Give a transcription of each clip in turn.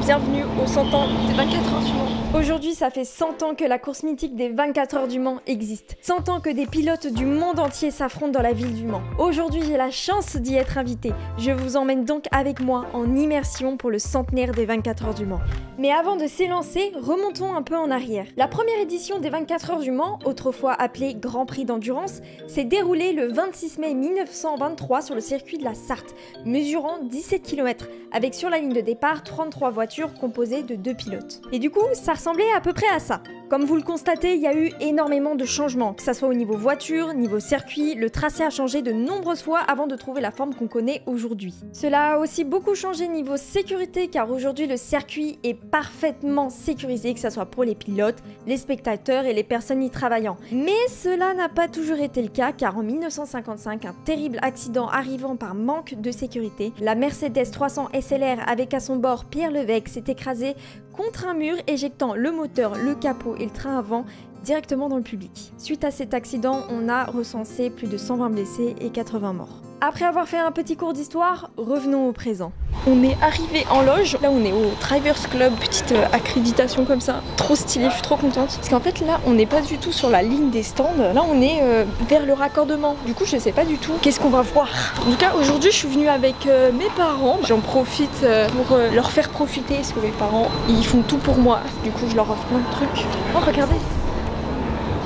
bienvenue aux 100 ans des 24 heures du Mans. Aujourd'hui, ça fait 100 ans que la course mythique des 24 heures du Mans existe. 100 ans que des pilotes du monde entier s'affrontent dans la ville du Mans. Aujourd'hui, j'ai la chance d'y être invitée. Je vous emmène donc avec moi en immersion pour le centenaire des 24 heures du Mans. Mais avant de s'élancer, remontons un peu en arrière. La première édition des 24 heures du Mans, autrefois appelée Grand Prix d'endurance, s'est déroulée le 26 mai 1923 sur le circuit de la Sarthe, mesurant 17 km, avec sur la ligne de départ 33 voitures composées de 2 pilotes. Et du coup, ça ressemblait à peu près à ça. Comme vous le constatez, il y a eu énormément de changements, que ça soit au niveau voiture, niveau circuit, le tracé a changé de nombreuses fois avant de trouver la forme qu'on connaît aujourd'hui. Cela a aussi beaucoup changé niveau sécurité car aujourd'hui le circuit est parfaitement sécurisé, que ça soit pour les pilotes, les spectateurs et les personnes y travaillant. Mais cela n'a pas toujours été le cas car en 1955, un terrible accident arrivant par manque de sécurité, la Mercedes 300 SLR avec à son bord Pierre Levesque s'est écrasée contre un mur, éjectant le moteur, le capot et le train avant directement dans le public. Suite à cet accident, on a recensé plus de 120 blessés et 80 morts. Après avoir fait un petit cours d'histoire, revenons au présent. On est arrivé en loge, là on est au Drivers Club, petite accréditation comme ça, trop stylé, je suis trop contente. Parce qu'en fait là on n'est pas du tout sur la ligne des stands, là on est vers le raccordement. Du coup je sais pas du tout qu'est-ce qu'on va voir. En tout cas aujourd'hui je suis venue avec mes parents, j'en profite pour leur faire profiter parce que mes parents ils font tout pour moi. Du coup je leur offre plein de trucs. Oh regardez!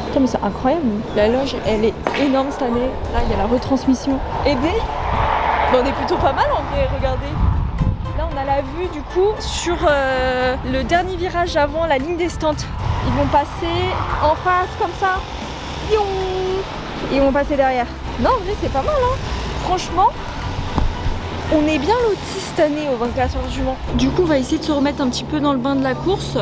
Putain, mais c'est incroyable, la loge elle est énorme cette année, là il y a la retransmission. Et bien, on est plutôt pas mal en vrai, regardez. Là on a la vue du coup sur le dernier virage avant la ligne des stands. Ils vont passer en face comme ça, et ils vont passer derrière. Non en vrai c'est pas mal hein, franchement. On est bien lotis cette année aux 24 heures du Mans. Du coup on va essayer de se remettre un petit peu dans le bain de la course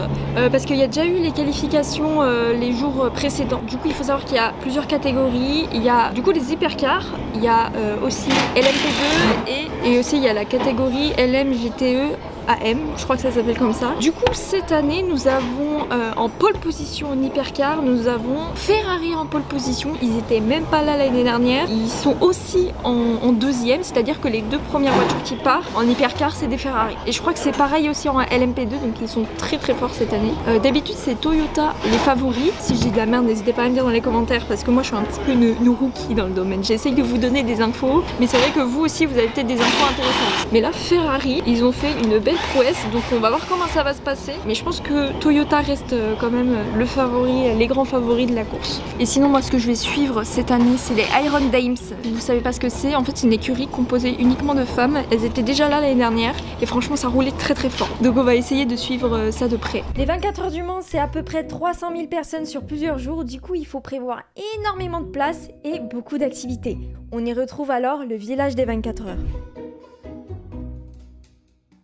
parce qu'il y a déjà eu les qualifications les jours précédents. Du coup il faut savoir qu'il y a plusieurs catégories. Il y a du coup les hypercars, il y a aussi LMP2 et aussi il y a la catégorie LMGTE AM, je crois que ça s'appelle comme ça. Du coup cette année nous avons en pole position en hypercar, nous avons Ferrari en pole position, ils étaient même pas là l'année dernière, ils sont aussi en deuxième, c'est-à-dire que les deux premières voitures qui partent en hypercar c'est des Ferrari. Et je crois que c'est pareil aussi en LMP2, donc ils sont très très forts cette année. D'habitude c'est Toyota les favoris, si je dis de la merde n'hésitez pas à me dire dans les commentaires parce que moi je suis un petit peu une rookie dans le domaine, j'essaye de vous donner des infos, mais c'est vrai que vous aussi vous avez peut-être des infos intéressantes. Mais là Ferrari, ils ont fait une belle prouesse, donc on va voir comment ça va se passer, mais je pense que Toyota reste quand même le favori, les grands favoris de la course. Et sinon moi ce que je vais suivre cette année c'est les Iron Dames. Vous savez pas ce que c'est, en fait c'est une écurie composée uniquement de femmes, elles étaient déjà là l'année dernière et franchement ça roulait très très fort, donc on va essayer de suivre ça de près. Les 24 heures du Mans c'est à peu près 300 000 personnes sur plusieurs jours, du coup il faut prévoir énormément de place et beaucoup d'activités. On y retrouve alors le village des 24 heures.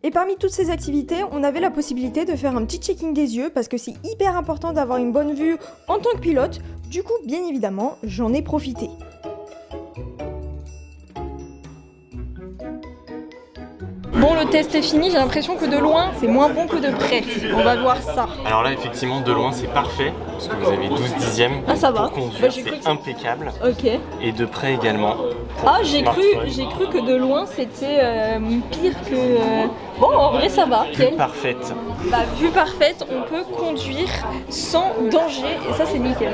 Et parmi toutes ces activités, on avait la possibilité de faire un petit checking des yeux parce que c'est hyper important d'avoir une bonne vue en tant que pilote. Du coup, bien évidemment, j'en ai profité. Bon, le test est fini, j'ai l'impression que de loin, c'est moins bon que de près. On va voir ça. Alors là, effectivement, de loin, c'est parfait, parce que vous avez 12 dixièmes. Ah, ça va. Pour conduire, c'est impeccable. Ok. Et de près également. Ah, j'ai cru que de loin, c'était pire que... Bon, en vrai, ça va. Vue parfaite. Bah, vue parfaite, on peut conduire sans danger, et ça, c'est nickel.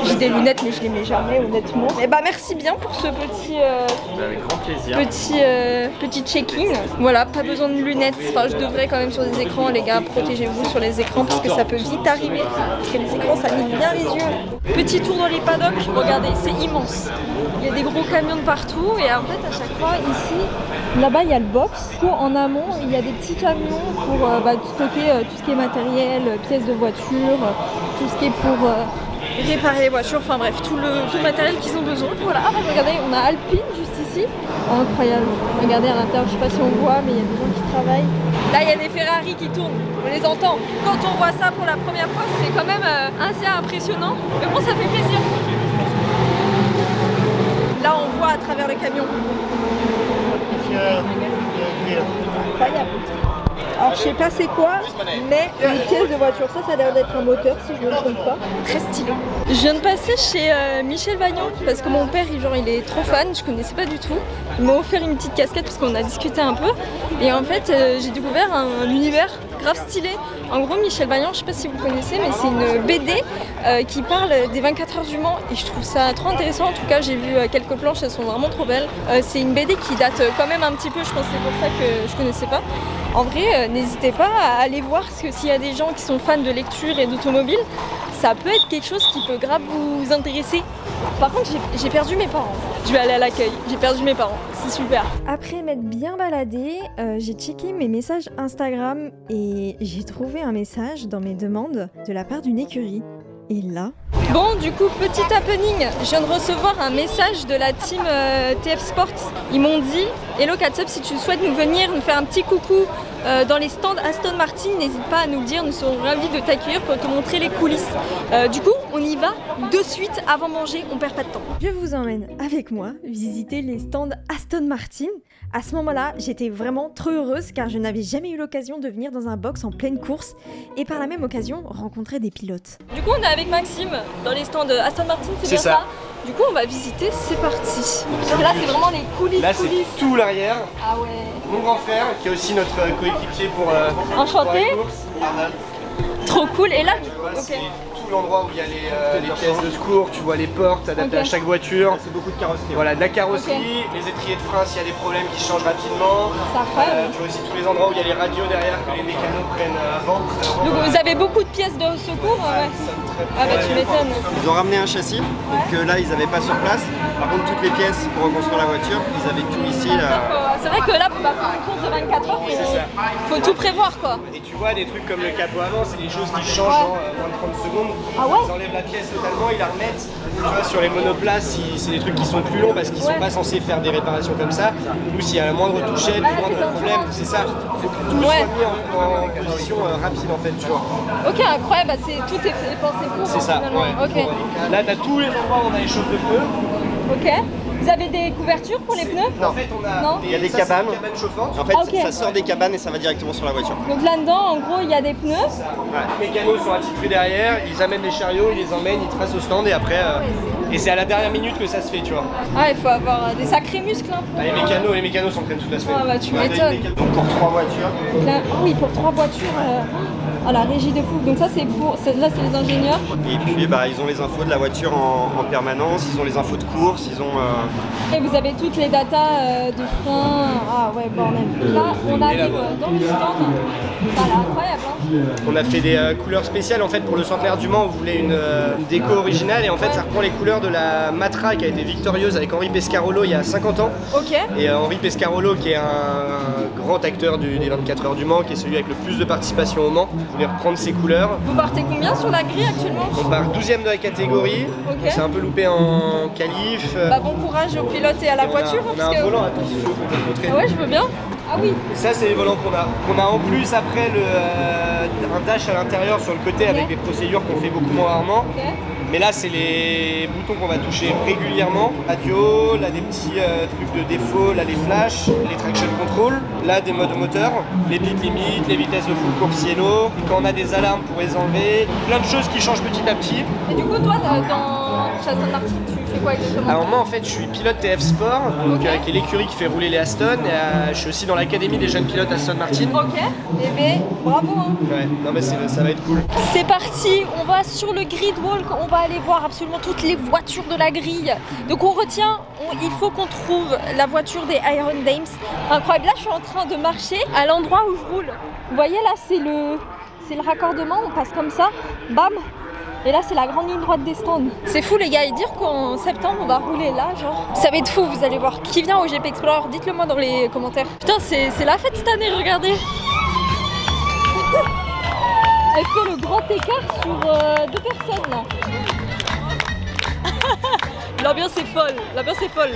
J'ai des lunettes, mais je les mets jamais, honnêtement. Et bah, merci bien pour ce petit... Avec grand plaisir. Petit check-in. Voilà, pas besoin de lunettes. Enfin, je devrais quand même sur des écrans, les gars, protégez-vous sur les écrans parce que ça peut vite arriver. Parce que les écrans, ça nique bien les yeux. Petit tour dans les paddocks, regardez, c'est immense. Il y a des gros camions de partout et en fait, à chaque fois, ici, là-bas, il y a le box. En amont, il y a des petits camions pour stocker tout ce qui est matériel, pièces de voiture, tout ce qui est pour réparer les voitures, enfin bref, tout le matériel qu'ils ont besoin. Voilà, regardez, on a Alpine juste ici. Oh, incroyable. Regardez à l'intérieur, je sais pas si on voit, mais il y a des gens qui travaillent. Là, il y a des Ferrari qui tournent, on les entend. Quand on voit ça pour la première fois, c'est quand même assez impressionnant. Mais bon, ça fait plaisir. Là, on voit à travers le camion. Incroyable. Alors je sais pas c'est quoi, mais une pièce de voiture, ça a l'air d'être un moteur si je ne me trompe pas. Très stylé. Je viens de passer chez Michel Vagnon parce que mon père il est trop fan, je connaissais pas du tout. Il m'a offert une petite casquette parce qu'on a discuté un peu et en fait j'ai découvert un univers grave stylé. En gros, Michel Vaillant, je sais pas si vous connaissez, mais c'est une BD qui parle des 24 heures du Mans et je trouve ça trop intéressant. En tout cas, j'ai vu quelques planches, elles sont vraiment trop belles. C'est une BD qui date quand même un petit peu, je pense que c'est pour ça que je connaissais pas. En vrai, n'hésitez pas à aller voir, parce que s'il y a des gens qui sont fans de lecture et d'automobile, ça peut être quelque chose qui peut grave vous intéresser. Par contre, j'ai perdu mes parents. Je vais aller à l'accueil, j'ai perdu mes parents, c'est super. Après m'être bien baladée, j'ai checké mes messages Instagram et j'ai trouvé un message dans mes demandes de la part d'une écurie. Et là... Bon, du coup, petit happening, je viens de recevoir un message de la team TF Sports. Ils m'ont dit « Hello Catsup, si tu souhaites nous venir, nous faire un petit coucou dans les stands Aston Martin, n'hésite pas à nous le dire, nous serons ravis de t'accueillir pour te montrer les coulisses. » Du coup, on y va de suite avant manger, on perd pas de temps. Je vous emmène avec moi visiter les stands Aston Martin. À ce moment-là, j'étais vraiment trop heureuse car je n'avais jamais eu l'occasion de venir dans un box en pleine course et par la même occasion rencontrer des pilotes. Du coup, on est avec Maxime dans les stands Aston Martin, c'est bien ça. Du coup, on va visiter, c'est parti. Là, c'est vraiment les coulisses. Là, c'est tout l'arrière. Ah ouais. Mon grand frère, qui est aussi notre coéquipier pour Enchanté. Pour la course. Trop cool. Et là, c'est tout l'endroit où il y a les pièces de secours, tu vois les portes adaptées à chaque voiture. C'est beaucoup de carrosserie. Voilà, de la carrosserie, les étriers de frein s'il y a des problèmes qui changent rapidement. Tu vois aussi tous les endroits où il y a les radios derrière que les mécanos prennent avant. Donc vous avez beaucoup de pièces de secours. Ouais. Ah bah tu m'étonnes. Ils ont ramené un châssis, donc là ils n'avaient pas sur place. Par contre toutes les pièces pour reconstruire la voiture, ils avaient tout ici. C'est vrai que là pour une course de 24 heures, faut tout prévoir quoi. Et tu vois des trucs comme le capot avant, c'est des choses qui changent en moins de 30 secondes. Ah ouais. Ils enlèvent la pièce totalement, ils la remettent. Tu vois sur les monoplaces, c'est des trucs qui sont plus longs parce qu'ils sont pas censés faire des réparations comme ça. Ou s'il y a la moindre touchette, le moindre problème, c'est ça. Il faut que tout soit mis en position rapide en fait, tu vois. Ok, incroyable, bah, tout est pensé pour. C'est ça, ouais. Okay. Là, t'as tous les endroits où on a les chauffes de pneus. Ok. Vous avez des couvertures pour les pneus? Non. En fait, on a il y a des cabanes. chauffantes. En fait, ça sort des cabanes et ça va directement sur la voiture. Donc là-dedans, en gros, il y a des pneus. Les mécanos sont attitrés derrière, ils amènent les chariots, ils les emmènent, ils tracent au stand et après... et c'est à la dernière minute que ça se fait, tu vois. Ah, il faut avoir des sacrés muscles. Hein, pour... les mécanos s'entraînent toute la semaine. Ah bah tu m'étonnes. Donc pour 3 voitures. Là, oui, pour 3 voitures. Ah, la régie de fou. Donc ça, c'est pour... Là, c'est les ingénieurs. Et puis, bah, ils ont les infos de la voiture en permanence, ils ont les infos de course, ils ont... Et vous avez toutes les datas de frein. Ah ouais, bordel. Là, on arrive dans le stand. Ça a l'air incroyable. Hein. On a fait des couleurs spéciales en fait pour le centenaire du Mans. On voulait une déco originale et en fait ça reprend les couleurs de la Matra qui a été victorieuse avec Henri Pescarolo il y a 50 ans. Ok. Et Henri Pescarolo qui est un grand acteur des 24 heures du Mans, qui est celui avec le plus de participation au Mans. On voulait reprendre ses couleurs. Vous partez combien sur la grille actuellement? On part 12e de la catégorie. Okay. On s'est un peu loupé en qualif. Bah, bon courage aux pilotes et à la voiture. On a un volant, attends si tu veux qu'on peut te montrer. Ah ouais, je veux bien. Ah oui. Et ça c'est les volants qu'on a. On a en plus après un dash à l'intérieur sur le côté avec des procédures qu'on fait beaucoup moins rarement. Okay. Mais là c'est les boutons qu'on va toucher régulièrement. Radio, là des petits trucs de défaut, là les flashs, les traction control, là des modes moteur, les pit limites, les vitesses de full course yellow, quand on a des alarmes pour les enlever, plein de choses qui changent petit à petit. Et du coup toi dans Aston Martin tu fais quoi exactement? Alors moi en fait je suis pilote TF Sport, donc, qui est l'écurie qui fait rouler les Aston, et je suis aussi dans l'académie des jeunes pilotes Aston Martin. Ok, et ben bravo hein. Ouais, non mais ça va être cool. C'est parti, on va sur le grid walk, on va aller voir absolument toutes les voitures de la grille. Donc on retient, il faut qu'on trouve la voiture des Iron Dames. Incroyable, là je suis en train de marcher à l'endroit où je roule. Vous voyez là c'est le raccordement, on passe comme ça, bam. Et là c'est la grande ligne droite des stands. C'est fou les gars, et dire qu'en septembre on va rouler là genre. Ça va être fou, vous allez voir. Qui vient au GP Explorer? Dites-le moi dans les commentaires. Putain c'est la fête cette année, regardez. Elle fait le grand écart sur 2 personnes là. L'ambiance est folle, l'ambiance est folle.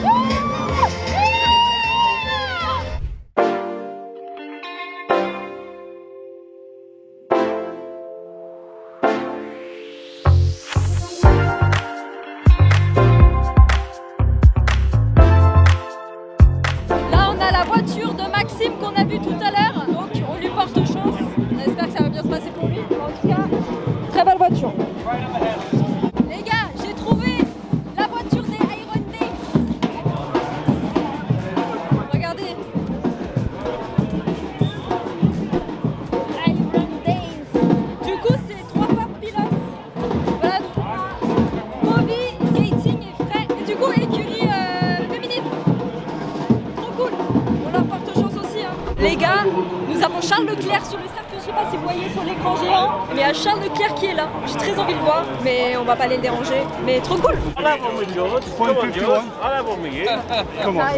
Là on a la voiture de Maxime qu'on a vue tout à l'heure, donc on lui porte chance. On espère que ça va bien se passer pour lui. En tout cas, très belle voiture. Les gars, j'ai trouvé la voiture des Iron Dames. cas, nous avons Charles Leclerc sur le cercle, je sais pas si vous voyez sur l'écran géant, mais il y a Charles Leclerc qui est là. J'ai très envie de le voir, mais on va pas les déranger. Mais trop cool.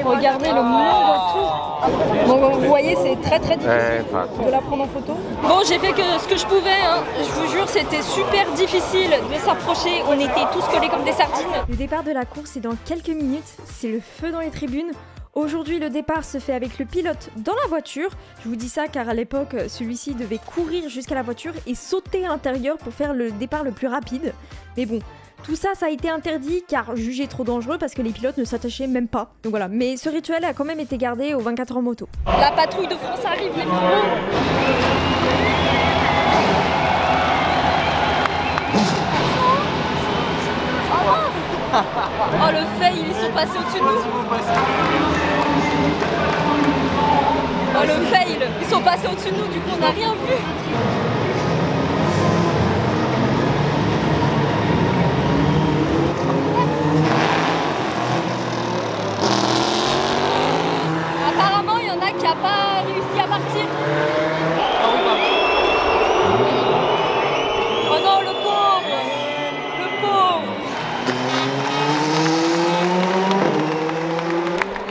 Regardez le monde autour. Donc vous voyez, c'est très difficile de la prendre en photo. Bon, j'ai fait que ce que je pouvais, hein. Je vous jure, c'était super difficile de s'approcher. On était tous collés comme des sardines. Le départ de la course est dans quelques minutes. C'est le feu dans les tribunes. Aujourd'hui, le départ se fait avec le pilote dans la voiture. Je vous dis ça car à l'époque, celui-ci devait courir jusqu'à la voiture et sauter à l'intérieur pour faire le départ le plus rapide. Mais bon, tout ça, ça a été interdit car jugé trop dangereux parce que les pilotes ne s'attachaient même pas. Donc voilà, mais ce rituel a quand même été gardé aux 24 heures moto. La patrouille de France arrive, les frérots. Oh le fail, ils sont passés au-dessus de nous. Oh le fail, ils sont passés au-dessus de nous, du coup on n'a rien vu. Apparemment il y en a qui n'ont pas réussi à partir. Oh non le pauvre. Le pauvre.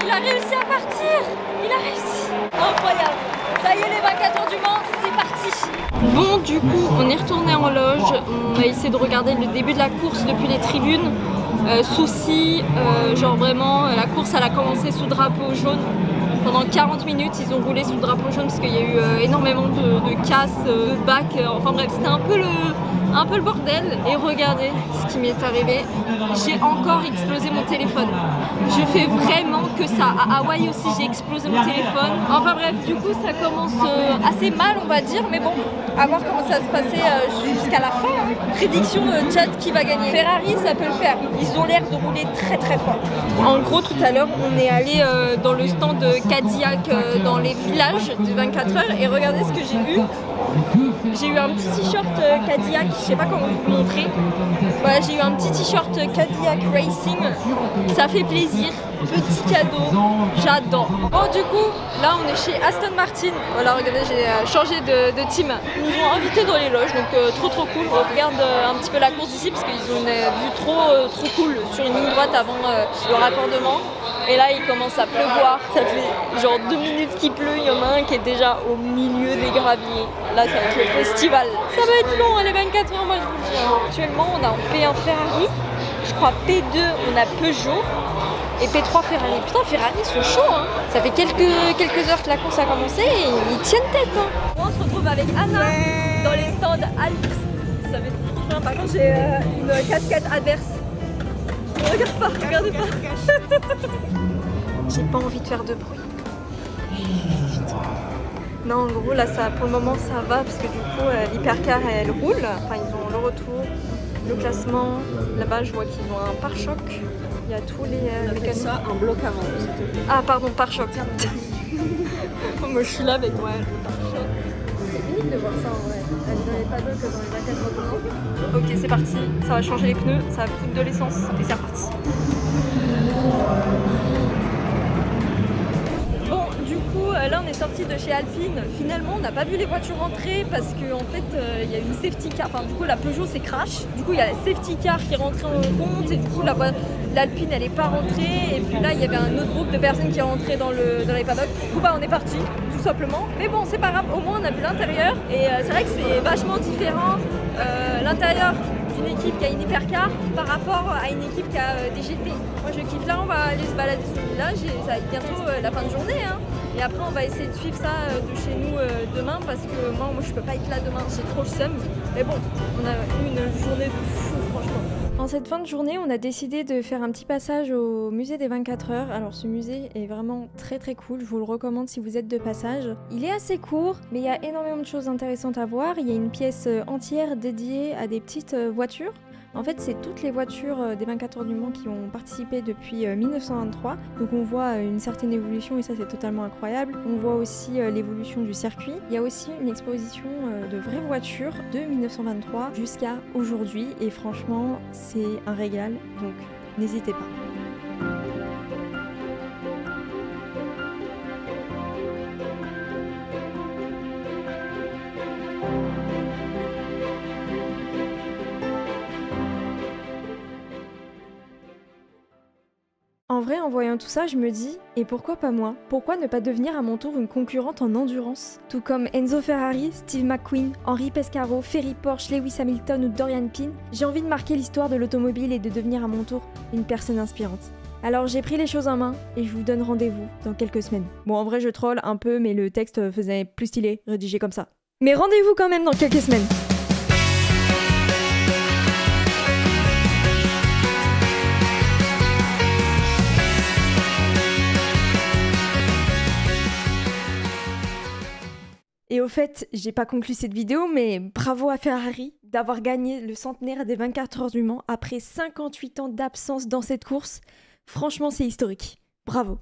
Il a réussi à partir. Il a réussi. Incroyable. Ça y est, les 24 heures du Mans, c'est parti. Bon, du coup, on est retourné en loge. On a essayé de regarder le début de la course depuis les tribunes. Souci, genre vraiment, la course, elle a commencé sous drapeau jaune. Pendant 40 minutes, ils ont roulé sous le drapeau jaune parce qu'il y a eu énormément de casses, de bacs. Enfin bref, c'était un peu le bordel. Et regardez ce qui m'est arrivé. J'ai encore explosé mon téléphone. Je fais vraiment que ça. À Hawaï aussi, j'ai explosé mon téléphone. Enfin bref, du coup, ça commence assez mal, on va dire. Mais bon, à voir comment ça va se passer jusqu'à la fin. Hein. Prédiction Chad qui va gagner. Ferrari, ça peut le faire. Ils ont l'air de rouler très fort. En gros, tout à l'heure, on est allé dans le stand Cadillac dans les villages de 24 heures. Et regardez ce que j'ai eu. J'ai eu un petit t-shirt Cadillac, je sais pas comment vous montrer. Voilà, j'ai eu un petit t-shirt Cadillac Racing. Ça fait plaisir. Petit cadeau, j'adore. Bon, du coup, là on est chez Aston Martin. Voilà, regardez, j'ai changé de team. Ils nous ont invités dans les loges, donc trop cool. On regarde un petit peu la course ici parce qu'ils ont une vue trop cool sur une ligne droite avant le raccordement. Et là, il commence à pleuvoir. Ça fait genre 2 minutes qu'il pleut. Il y en a un qui est déjà au milieu des graviers. Là, ça va être le festival. Ça va être long, les 24 heures, moi je vous le dis. Actuellement, on a en P1 Ferrari. Je crois P2, on a Peugeot. Et P3 Ferrari. Putain, Ferrari, ils sont chauds, hein. Ça fait quelques heures que la course a commencé et ils tiennent tête, hein. On se retrouve avec Anna dans les stands Alps. Ça va être trop bien. Par contre, j'ai une casquette adverse. Regarde pas, regardez pas. J'ai pas envie de faire de bruit. Non, en gros, là, ça, pour le moment, ça va parce que du coup, l'hypercar, elle roule. Enfin, ils ont le retour, le classement. Là-bas, je vois qu'ils ont un pare-choc. Il y a tous les mécanismes. Ça, un bloc avant. Ah, pardon, pare-choc. Moi, je suis là avec le pare-choc. C'est unique de voir ça en vrai. Dans les paddocks, dans les 24 heures. Ok, c'est parti. Ça va changer les pneus, ça va foutre de l'essence et c'est reparti. Bon, du coup, là on est sorti de chez Alpine. Finalement, on n'a pas vu les voitures rentrer parce qu'en fait, il y a une safety car. Enfin, du coup, la Peugeot s'est crash. Du coup, il y a la safety car qui est rentrée en compte et du coup, l'Alpine elle est pas rentrée. Et puis là, il y avait un autre groupe de personnes qui est rentré dans les paddocks. Du coup, on est parti. Tout simplement, mais bon c'est pas grave, au moins on a vu l'intérieur et c'est vrai que c'est vachement différent l'intérieur d'une équipe qui a une hypercar par rapport à une équipe qui a des GT. Moi je kiffe, là on va aller se balader sur le village et ça va être bientôt la fin de journée hein. Et après on va essayer de suivre ça de chez nous demain parce que moi je peux pas être là demain, j'ai trop le seum, mais bon on a eu une journée de fou franchement. En cette fin de journée, on a décidé de faire un petit passage au musée des 24 heures. Alors ce musée est vraiment très cool, je vous le recommande si vous êtes de passage. Il est assez court, mais il y a énormément de choses intéressantes à voir. Il y a une pièce entière dédiée à des petites voitures. En fait, c'est toutes les voitures des 24 heures du Mans qui ont participé depuis 1923. Donc on voit une certaine évolution et ça c'est totalement incroyable. On voit aussi l'évolution du circuit. Il y a aussi une exposition de vraies voitures de 1923 jusqu'à aujourd'hui. Et franchement, c'est un régal, donc n'hésitez pas. En vrai, en voyant tout ça, je me dis, et pourquoi pas moi? Pourquoi ne pas devenir à mon tour une concurrente en endurance? Tout comme Enzo Ferrari, Steve McQueen, Henri Pescaro, Ferry Porsche, Lewis Hamilton ou Dorian Pin, j'ai envie de marquer l'histoire de l'automobile et de devenir à mon tour une personne inspirante. Alors j'ai pris les choses en main et je vous donne rendez-vous dans quelques semaines. Bon, en vrai, je troll un peu, mais le texte faisait plus stylé, rédigé comme ça. Mais rendez-vous quand même dans quelques semaines. Et au fait, j'ai pas conclu cette vidéo, mais bravo à Ferrari d'avoir gagné le centenaire des 24 heures du Mans après 58 ans d'absence dans cette course. Franchement, c'est historique. Bravo.